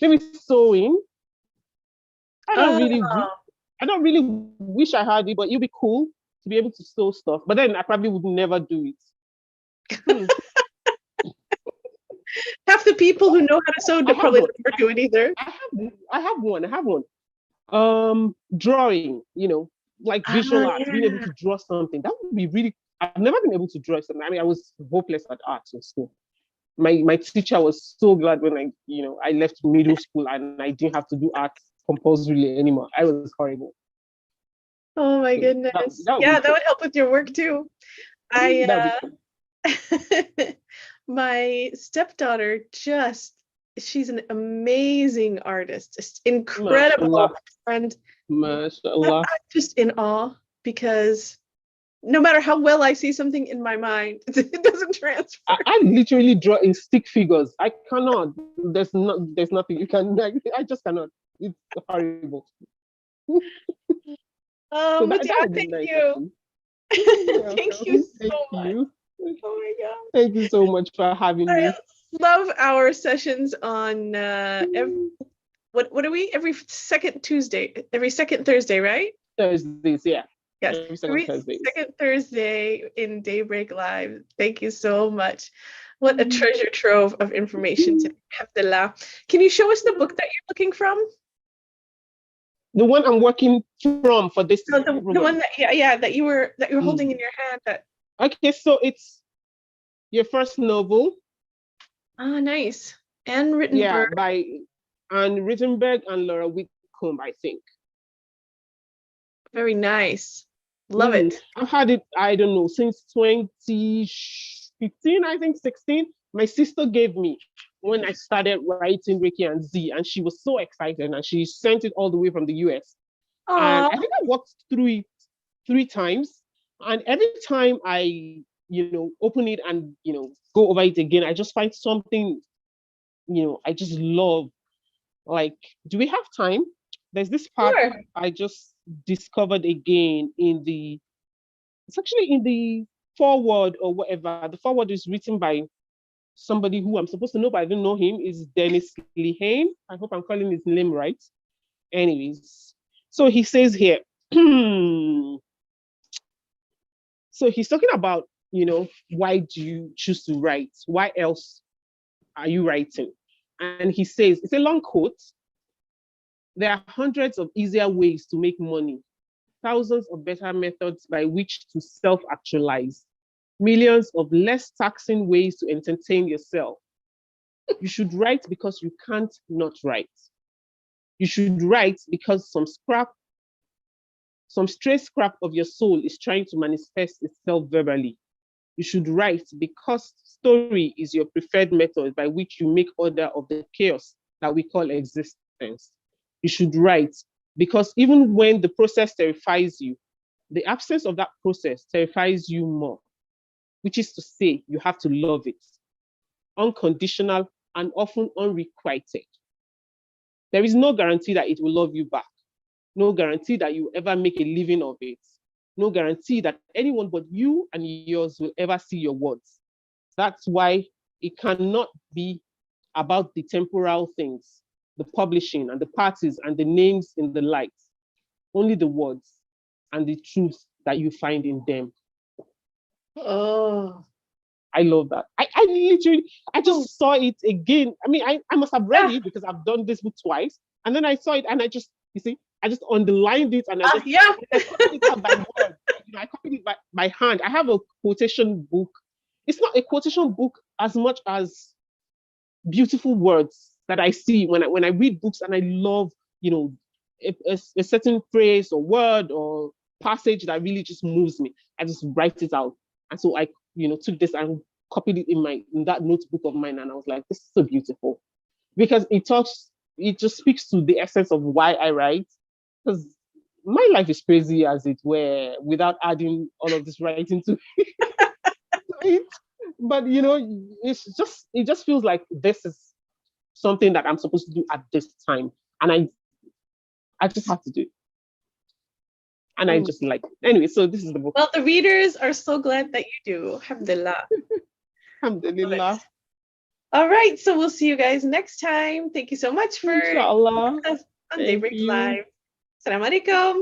Maybe sewing. I don't really wish I had it, but it'd be cool to be able to sew stuff. But then I probably would never do it. Half the people who know how to sew probably never do it either. I have one. Drawing, like visual art, being able to draw something. That would be really. I've never been able to draw something. I mean, I was hopeless at art in school. My teacher was so glad when I left middle school and I didn't have to do art compulsorily anymore. I was horrible. Oh my goodness. That would help with your work too. My stepdaughter she's an amazing artist, just incredible. And I'm just in awe because no matter how well I see something in my mind, it doesn't transfer. I literally draw in stick figures. I cannot. There's nothing you can. I just cannot. It's horrible. So that Muti'ah, would be thank nice of you. you. You're Thank you welcome. Thank so much. you. Oh my God. Thank you so much for having I me. love our sessions on what are we? Every second Tuesday, every second Thursday, right? Thursdays, yeah. Yes, Every second every Thursdays. second Thursday in Daybreak Live. Thank you so much. What a treasure trove of information today. Alhamdulillah. Can you show us the book that you're looking from? The one I'm working from for this No, the program. one that that you were holding in your hand. That Okay, so it's your first novel. nice. Anne Yeah, Rittenberg. by Anne Rittenberg and Laura Whitcomb, I think. Very nice. Love it. I've had it, I don't know, since 2015, I think 16. My sister gave me when I started writing Ricky and Z, and she was so excited, and she sent it all the way from the US. And Oh, I think I walked through it 3 times. And every time I, open it and, go over it again, I just find something, I just love. Like, do we have time? There's this part sure. I just discovered again it's actually in the foreword or whatever. The foreword is written by somebody who I'm supposed to know, but I don't know him, is Dennis Lehane. I hope I'm calling his name right. Anyways, so he says here, so he's talking about, why do you choose to write? Why else are you writing? And he says, it's a long quote. There are hundreds of easier ways to make money, thousands of better methods by which to self-actualize, millions of less taxing ways to entertain yourself. You should write because you can't not write. You should write because some stray scrap of your soul is trying to manifest itself verbally. You should write because story is your preferred method by which you make order of the chaos that we call existence. You should write because even when the process terrifies you, the absence of that process terrifies you more, which is to say, you have to love it, unconditional and often unrequited. There is no guarantee that it will love you back, no guarantee that you ever make a living of it, no guarantee that anyone but you and yours will ever see your words. That's why it cannot be about the temporal things, the publishing and the parties and the names in the lights, only the words and the truth that you find in them. Oh, I love that. I literally, I just saw it again. I mean, I must have read it because I've done this book twice. And then I saw it and I just, I just underlined it and I just, yeah. I copied it out by word. I copied it by hand. I have a quotation book. It's not a quotation book as much as beautiful words that I see when I read books and I love, a certain phrase or word or passage that really just moves me. I just write it out. And so I, took this and copied it in that notebook of mine. And I was like, this is so beautiful. Because it just speaks to the essence of why I write. Because my life is crazy as it were, without adding all of this writing to it. But it just feels like this is something that I'm supposed to do at this time. And I just have to do it. And I just like it. Anyway, so this is the book. Well, the readers are so glad that you do. Alhamdulillah. Alhamdulillah. All right, so we'll see you guys next time. Thank you so much for Inshallah. us on Thank Daybreak you. Live. Assalamu alaikum.